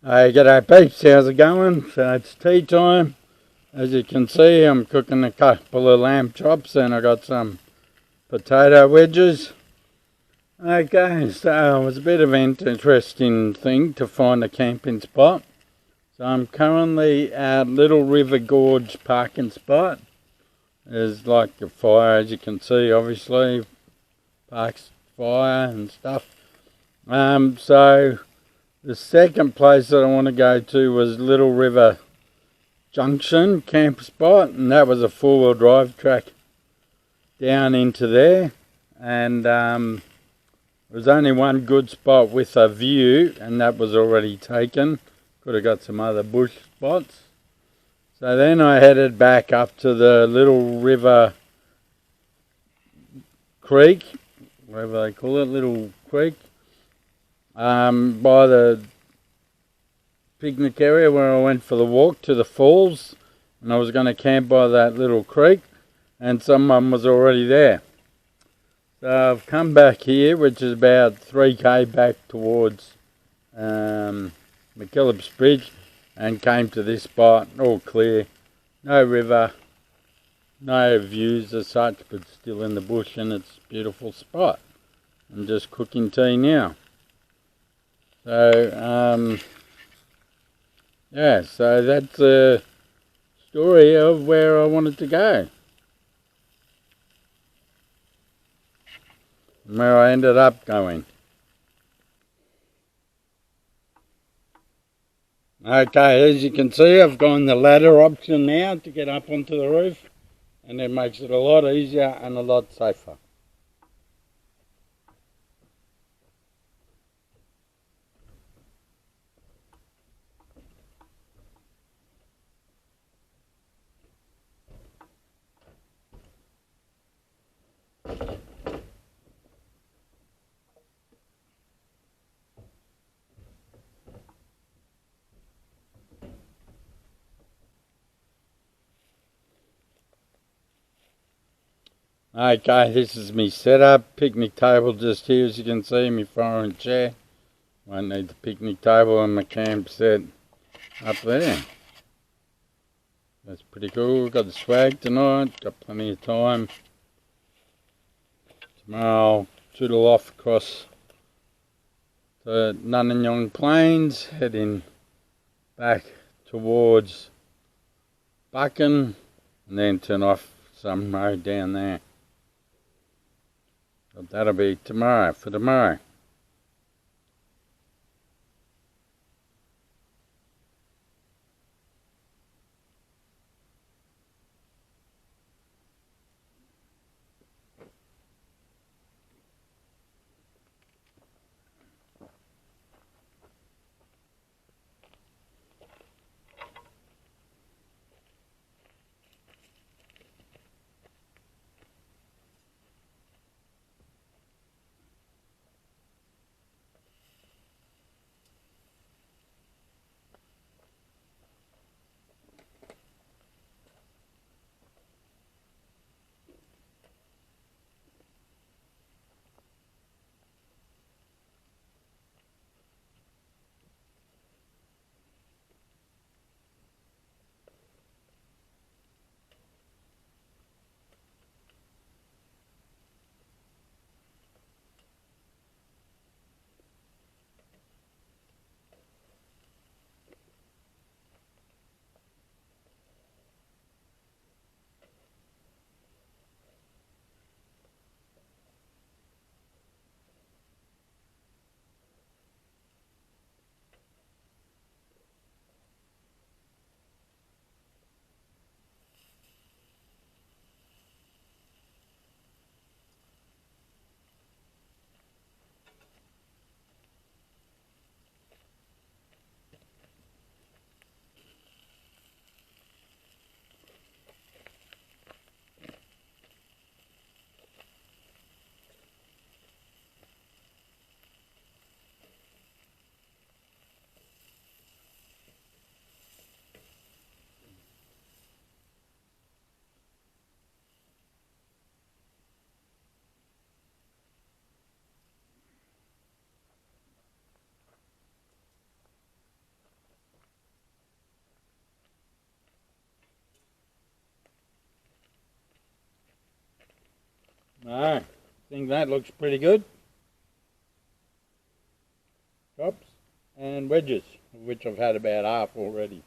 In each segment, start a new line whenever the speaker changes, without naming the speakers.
Hey, g'day peeps, how's it going? So it's tea time. As you can see, I'm cooking a couple of lamb chops and I got some potato wedges. Okay, so it was a bit of an interesting thing to find a camping spot. So I'm currently at Little River Gorge parking spot. There's like a fire, as you can see, obviously, parks fire and stuff. So the second place that I want to go to was Little River Junction camp spot, and that was a four-wheel drive track down into there. And there was only one good spot with a view, and that was already taken. Could have got some other bush spots. So then I headed back up to the Little River Creek, whatever they call it, Little Creek, by the picnic area where I went for the walk to the falls, and I was going to camp by that little creek, and someone was already there. So I've come back here, which is about 3k back towards McKillop's Bridge, and came to this spot, all clear, no river, no views as such, but still in the bush, and it's a beautiful spot. I'm just cooking tea now. So, yeah, so that's a story of where I wanted to go. And where I ended up going. Okay, as you can see, I've gone the ladder option now to get up onto the roof, and it makes it a lot easier and a lot safer. Okay, this is me setup, picnic table just here as you can see, my foreign chair. Won't need the picnic table and my camp set up there. That's pretty cool. Got the swag tonight, got plenty of time. Tomorrow I'll toodle off across the Nunanyong Plains, heading back towards Buchan, and then turn off some road down there. But that'll be tomorrow, for tomorrow. I think that looks pretty good. Chops and wedges, of which I've had about half already.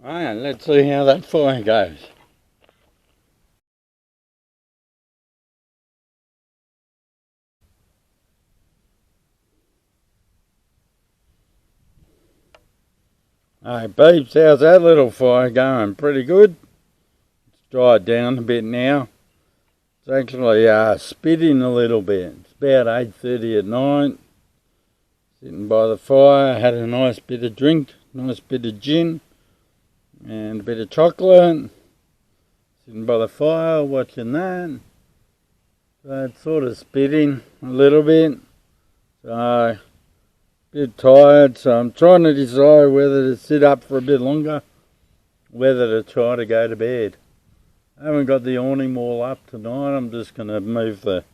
Alright, let's see how that fire goes. Alright peeps, how's that little fire going? Pretty good. It's dried down a bit now. It's actually spitting a little bit. It's about 8:30 at night. Sitting by the fire, had a nice bit of drink, nice bit of gin and a bit of chocolate. Sitting by the fire, watching that. So it's sort of spitting a little bit. So a bit tired, so I'm trying to decide whether to sit up for a bit longer, whether to try to go to bed. I haven't got the awning wall up tonight. I'm just going to move the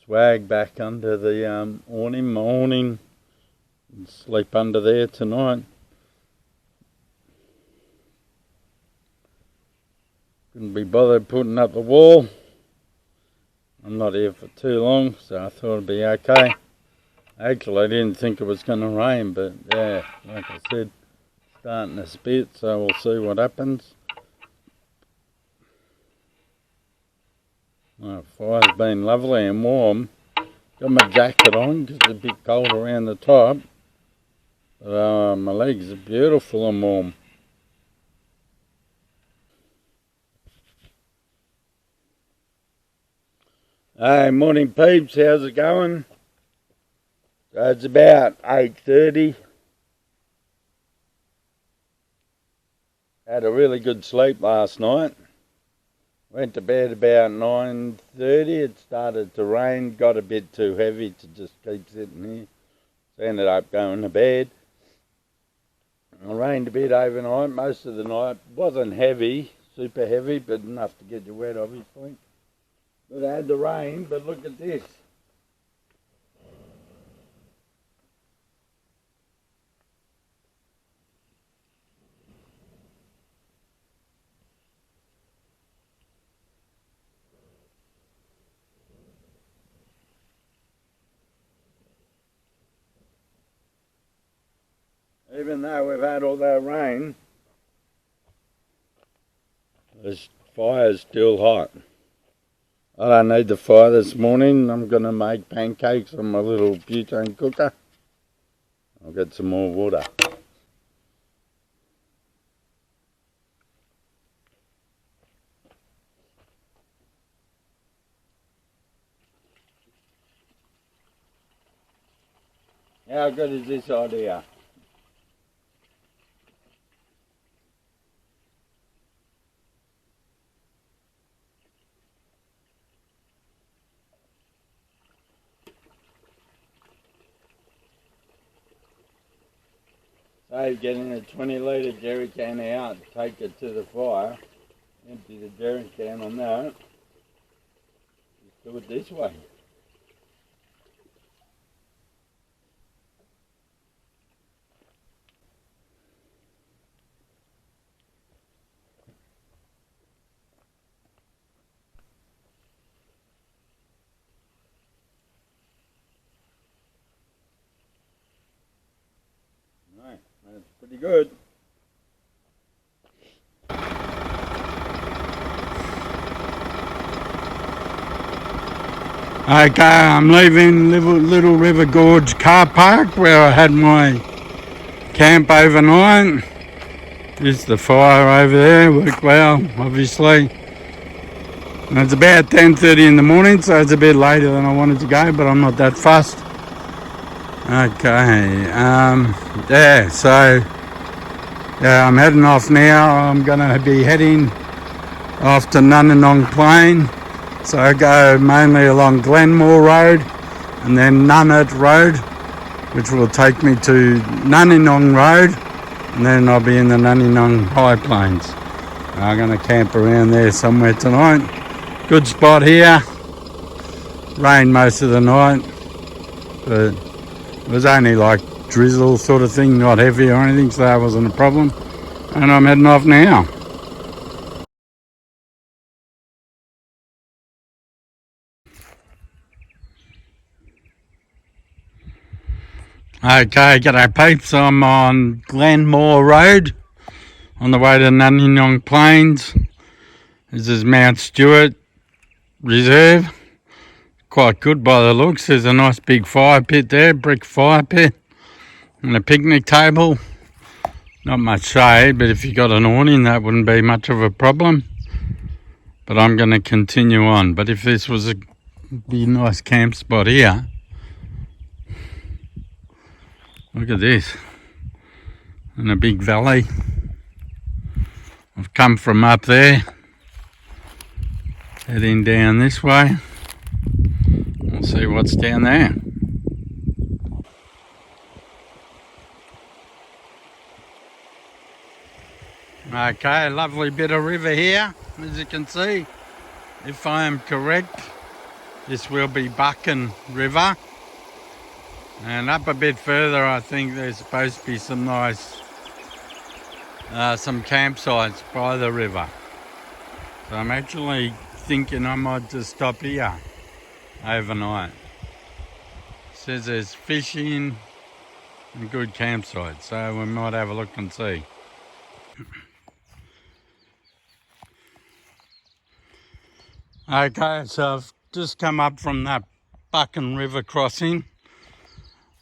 swag back under the awning, and sleep under there tonight. Couldn't be bothered putting up the wall. I'm not here for too long, so I thought it'd be okay. Actually, I didn't think it was going to rain, but yeah, like I said, starting to spit, so we'll see what happens. Well, fire's been lovely and warm. Got my jacket on because it's a bit cold around the top. But my legs are beautiful and warm. Hey, morning peeps, how's it going? So it's about 8:30. Had a really good sleep last night. Went to bed about 9:30. It started to rain, got a bit too heavy to just keep sitting here. So ended up going to bed. It rained a bit overnight, most of the night. Wasn't heavy, super heavy, but enough to get you wet obviously. But I had the rain, but look at this. Even though we've had all that rain, this fire's still hot. I don't need the fire this morning. I'm going to make pancakes on my little butane cooker. I'll get some more water. How good is this idea? So getting a 20-litre jerry can out, take it to the fire, empty the jerry can on that, just do it this way. Right, that's pretty good. Okay, I'm leaving Little River Gorge car park where I had my camp overnight. There's the fire over there, worked well, obviously. And it's about 10:30 in the morning, so it's a bit later than I wanted to go, but I'm not that fussed. Okay, yeah, so yeah, I'm heading off now. I'm gonna be heading off to Nunninong Plain. So I go mainly along Glenmore Road and then Nunnett Road, which will take me to Nunninong Road, and then I'll be in the Nunninong High Plains. I'm going to camp around there somewhere tonight. Good spot here. Rained most of the night, but it was only like drizzle sort of thing, not heavy or anything, so that wasn't a problem. And I'm heading off now. Okay, g'day peeps, I'm on Glenmore Road on the way to Nunninong Plains. This is Mount Stewart Reserve. Quite good by the looks. There's a nice big fire pit there, brick fire pit, and a picnic table. Not much shade, but if you got an awning that wouldn't be much of a problem. But I'm going to continue on. But if this was a nice camp spot here, look at this, in a big valley. I've come from up there, heading down this way. We'll see what's down there. Okay, lovely bit of river here, as you can see. If I am correct, this will be Buchan River. And up a bit further, I think there's supposed to be some nice, some campsites by the river. So I'm actually thinking I might just stop here overnight. It says there's fishing and good campsites, so we might have a look and see. Okay, so I've just come up from that Buchan River crossing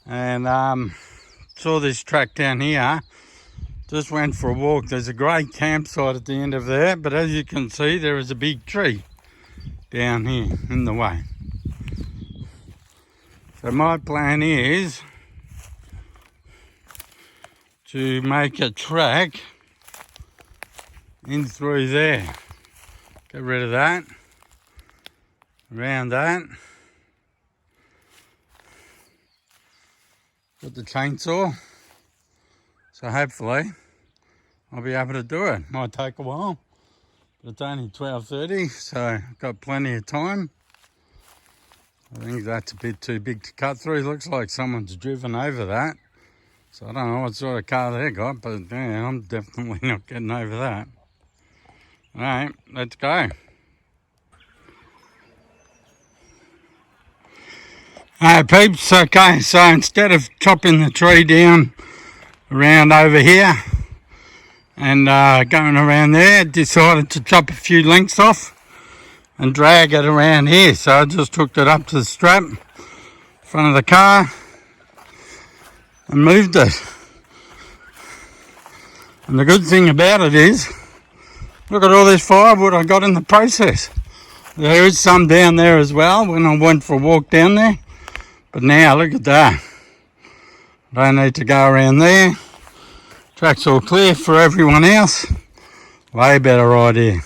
and saw this track down here. Just went for a walk. There's a great campsite at the end of there, but as you can see, there is a big tree down here in the way. So my plan is to make a track in through there. Get rid of that, around that. Got the chainsaw, so hopefully I'll be able to do it. Might take a while, but it's only 12:30, so I've got plenty of time. I think that's a bit too big to cut through. Looks like someone's driven over that, so I don't know what sort of car they got, but yeah, I'm definitely not getting over that. All right, let's go. Hey peeps, okay, so instead of chopping the tree down around over here and going around there, decided to chop a few lengths off and drag it around here. So I just hooked it up to the strap in front of the car and moved it. And the good thing about it is, look at all this firewood I got in the process. There is some down there as well when I went for a walk down there. But now, look at that. Don't need to go around there. Track's all clear for everyone else. Way better idea.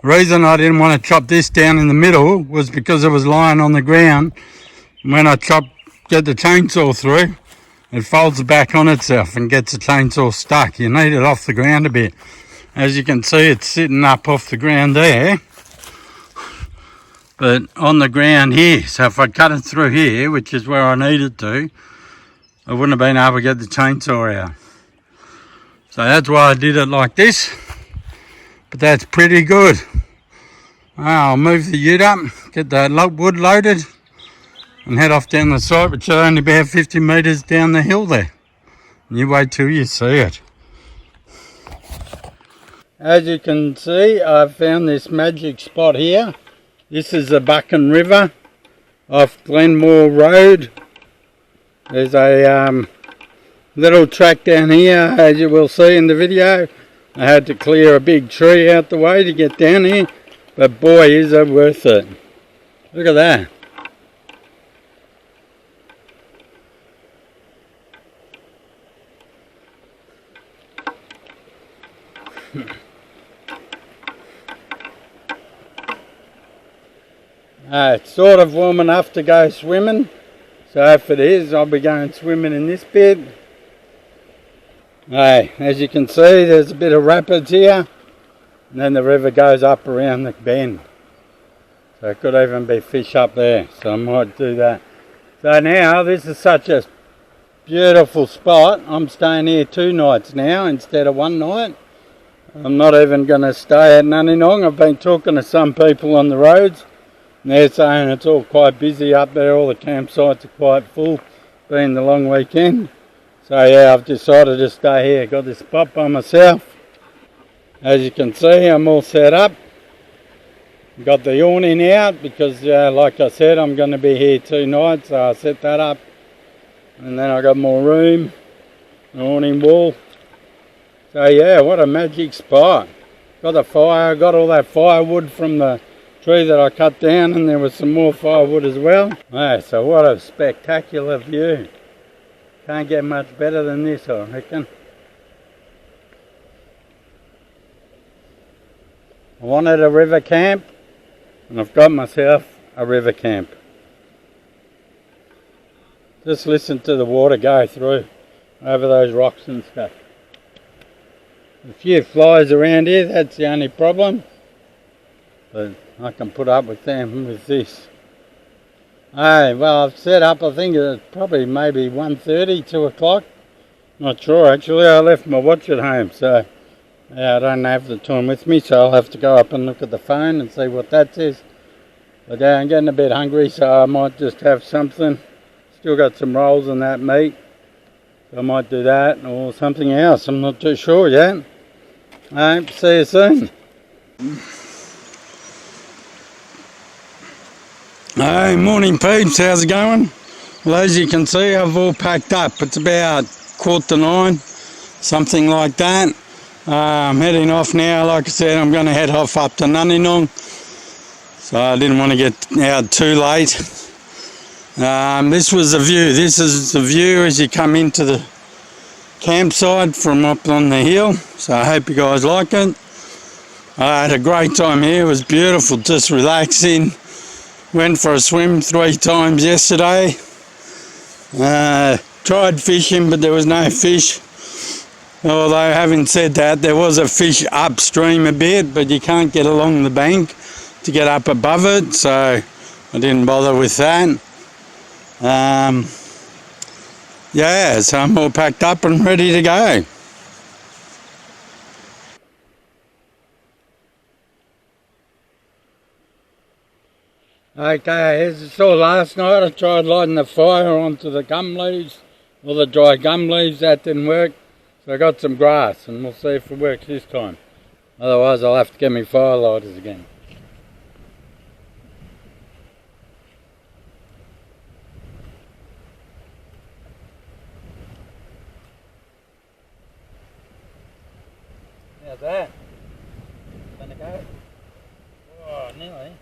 The reason I didn't want to chop this down in the middle was because it was lying on the ground. When I get the chainsaw through, it folds back on itself and gets the chainsaw stuck. You need it off the ground a bit. As you can see, it's sitting up off the ground there, but on the ground here. So if I cut it through here, which is where I need it to, I wouldn't have been able to get the chainsaw out. So that's why I did it like this, but that's pretty good. I'll move the ute up, get that wood loaded, and head off down the site, which is only about 50 metres down the hill there. And you wait till you see it. As you can see, I've found this magic spot here. This is the Buchan River off Glenmore Road. There's a little track down here, as you will see in the video. I had to clear a big tree out the way to get down here, but boy is it worth it. Look at that. It's sort of warm enough to go swimming, so if it is, I'll be going swimming in this bit. As you can see, there's a bit of rapids here, and then the river goes up around the bend. So it could even be fish up there, so I might do that. So now, this is such a beautiful spot. I'm staying here 2 nights now instead of 1 night. I'm not even going to stay at Nunninong. I've been talking to some people on the roads, and they're saying it's all quite busy up there. All the campsites are quite full, being the long weekend. So yeah, I've decided to stay here. Got this spot by myself. As you can see, I'm all set up. Got the awning out because, like I said, I'm going to be here 2 nights. So I set that up, and then I got more room, an awning wall. So yeah, what a magic spot. Got the fire. Got all that firewood from the tree that I cut down, and there was some more firewood as well. So what a spectacular view. Can't get much better than this, I reckon. I wanted a river camp, and I've got myself a river camp. Just listen to the water go through over those rocks and stuff. A few flies around here, that's the only problem. But I can put up with them with this. Well, I've set up, I think it's probably maybe 1:30, 2 o'clock. Not sure actually, I left my watch at home, so yeah, I don't have the time with me, so I'll have to go up and look at the phone and see what that says. But yeah, I'm getting a bit hungry, so I might just have something. Still got some rolls and that meat, so I might do that or something else, I'm not too sure yet. See you soon. Hey, morning peeps, how's it going? Well, as you can see, I've all packed up. It's about 8:45, something like that. I'm heading off now. Like I said, I'm going to head off up to Nunninong, so I didn't want to get out too late. This was the view. This is the view as you come into the campsite from up on the hill, so I hope you guys like it. I had a great time here. It was beautiful, just relaxing. Went for a swim 3 times yesterday. Tried fishing, but there was no fish. Although, having said that, there was a fish upstream a bit, but you can't get along the bank to get up above it, so I didn't bother with that. Yeah, so I'm all packed up and ready to go. Okay, as you saw last night, I tried lighting the fire onto the gum leaves, or the dry gum leaves. That didn't work, so I got some grass, and we'll see if it works this time. Otherwise I'll have to get me fire lighters again. How's that? Gonna go? Oh, nearly.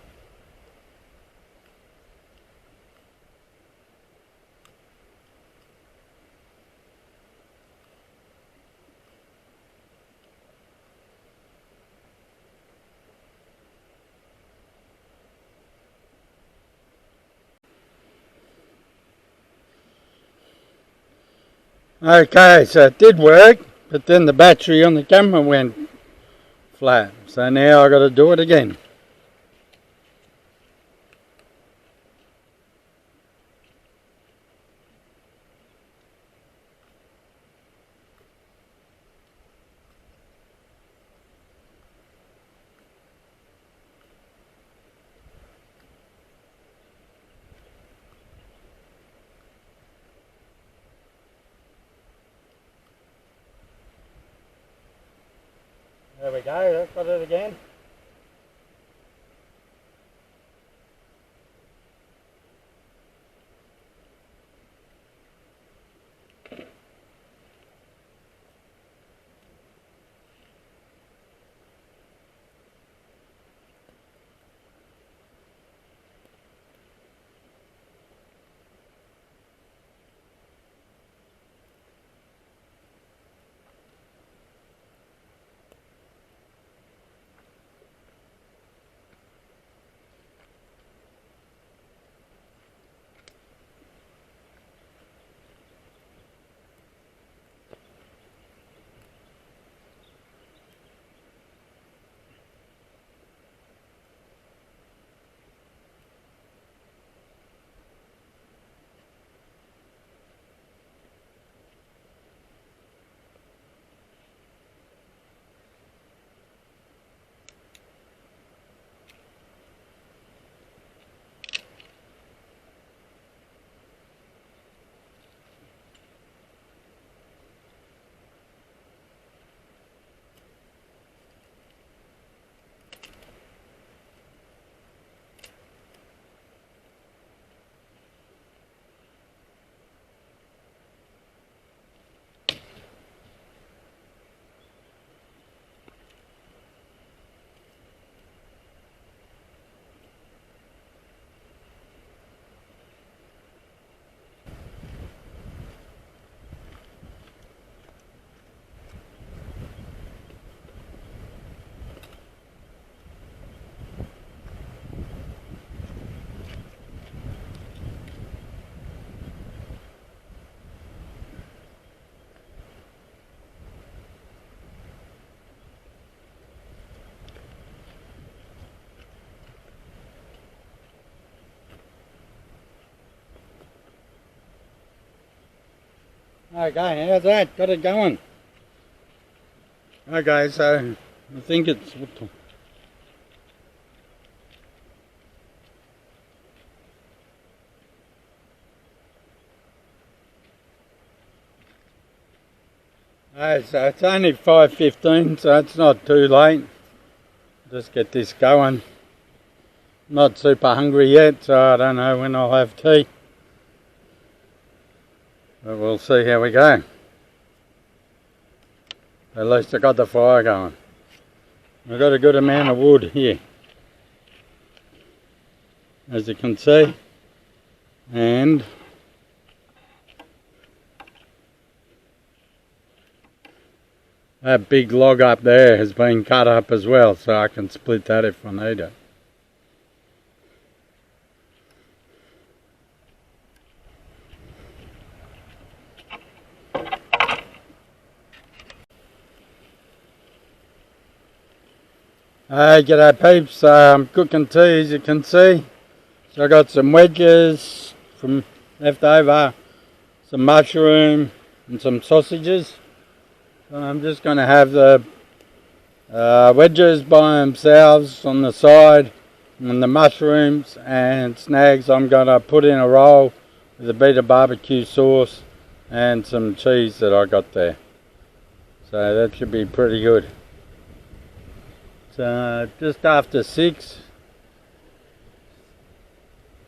Okay, so it did work, but then the battery on the camera went flat. So now I got to do it again. There we go, that's got it again. Okay, how's that? Got it going. Okay, so I think it's so it's only 5:15, so it's not too late. Just get this going. Not super hungry yet, so I don't know when I'll have tea. But we'll see how we go. At least I got the fire going. I've got a good amount of wood here, as you can see, and that big log up there has been cut up as well, so I can split that if I need it. Hey, g'day peeps, I'm cooking tea as you can see. So I got some wedges from left over, some mushroom and some sausages. So I'm just going to have the wedges by themselves on the side, and the mushrooms and snags I'm going to put in a roll with a bit of barbecue sauce and some cheese that I got there. So that should be pretty good. Just after 6,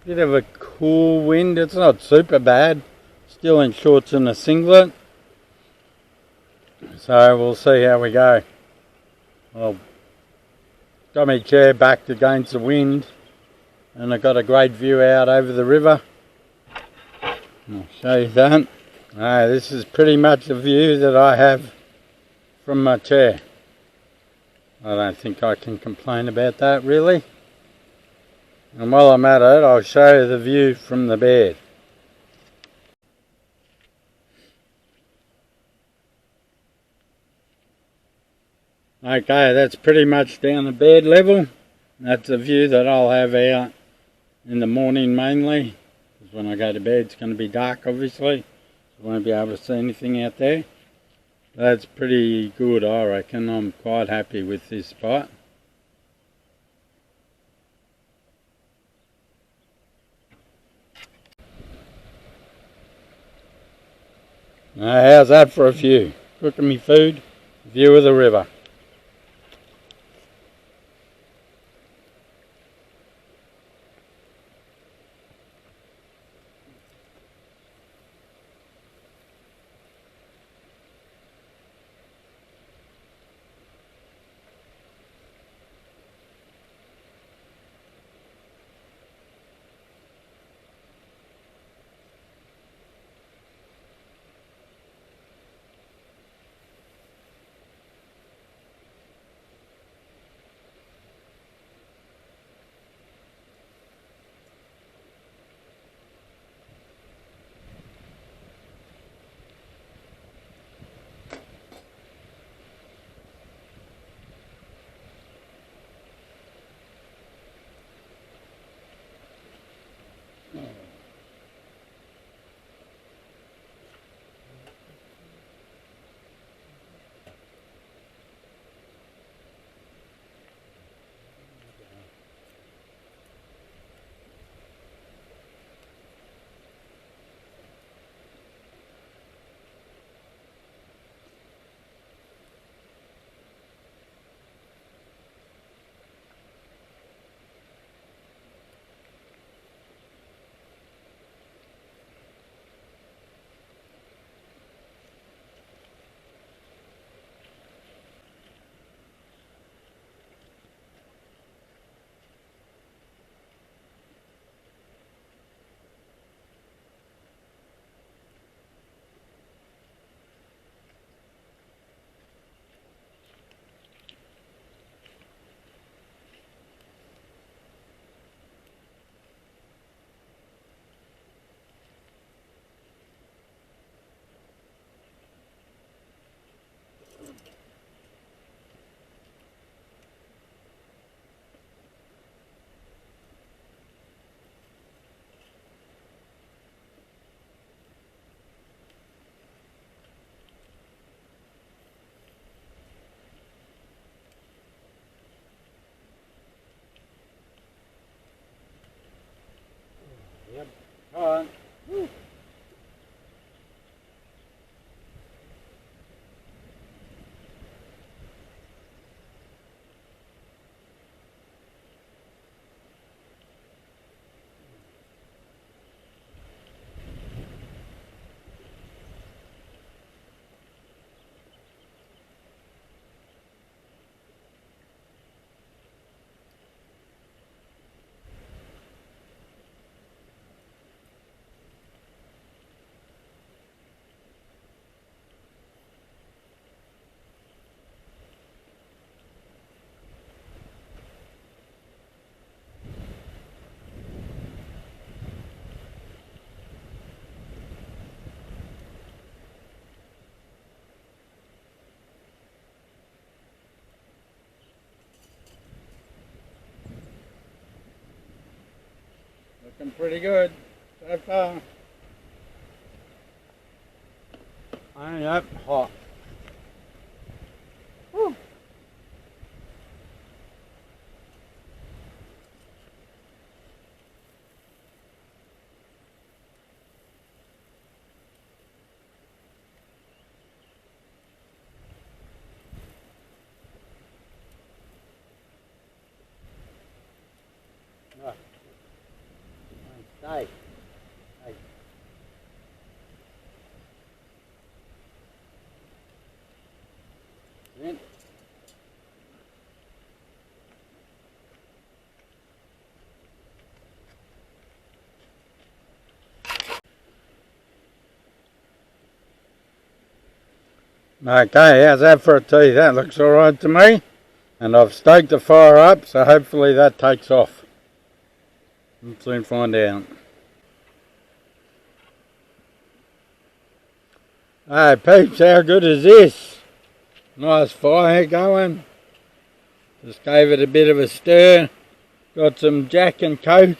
bit of a cool wind. It's not super bad, still in shorts and a singlet, so we'll see how we go. Well, got my chair backed against the wind and I've got a great view out over the river. I'll show you that. This is pretty much the view that I have from my chair. I don't think I can complain about that really. And while I'm at it, I'll show you the view from the bed. Okay, that's pretty much down to bed level. That's a view that I'll have out in the morning mainly, because when I go to bed it's going to be dark obviously, so I won't be able to see anything out there. That's pretty good, I reckon. I'm quite happy with this spot. Now, how's that for a view? Cooking me food, view of the river. Yep. Alright. Looking pretty good so far. Only up hot. Woo. Oh. Stay. Stay. In. Okay, how's that for a tea? That looks alright to me. And I've stoked the fire up, so hopefully that takes off. We'll soon find out. Hey peeps, how good is this? Nice fire going. Just gave it a bit of a stir. Got some Jack and Coke.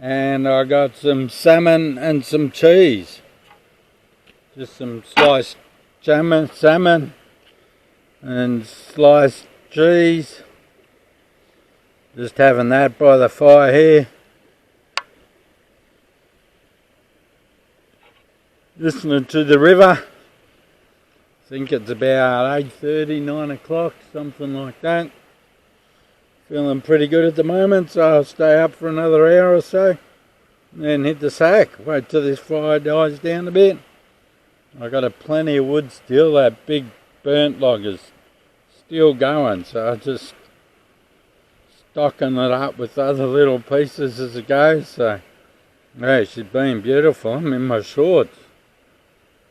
And I got some salmon and some cheese. Just some sliced salmon and sliced cheese. Just having that by the fire here. Listening to the river. I think it's about 8:30, 9 o'clock, something like that. Feeling pretty good at the moment, so I'll stay up for another hour or so. And then hit the sack. Wait till this fire dies down a bit. I got plenty of wood still. That big burnt log is still going, so I just stocking it up with other little pieces as it goes. So yeah, she's been beautiful. I'm in my shorts.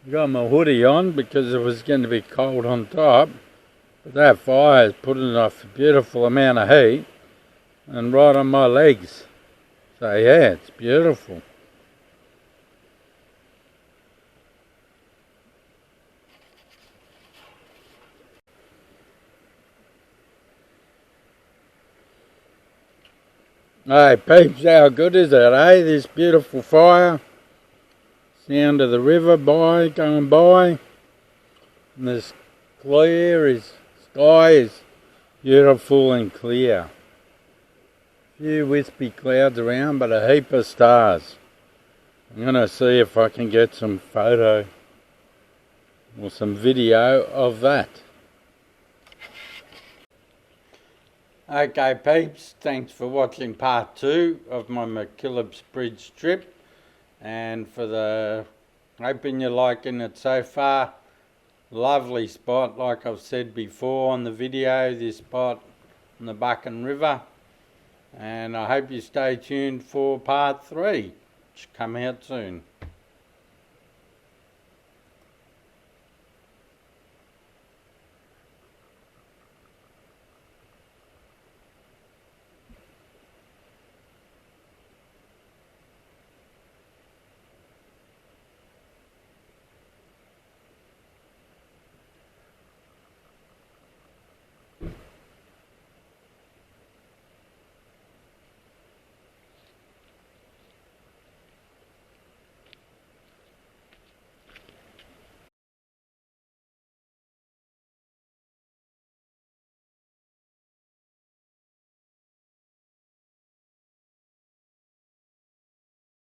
Got my hoodie on because it was going to be cold on top. But that fire is putting off a beautiful amount of heat and right on my legs. So yeah, it's beautiful. Hey peeps, how good is it, eh? This beautiful fire. Sound of the river going by. And this sky is beautiful and clear. A few wispy clouds around, but a heap of stars. I'm going to see if I can get some photo or some video of that. Okay peeps, thanks for watching part 2 of my Killpos Bridge trip, and hoping you're liking it so far. Lovely spot, like I've said before on the video, this spot on the Buchan River, and I hope you stay tuned for part 3, which come out soon.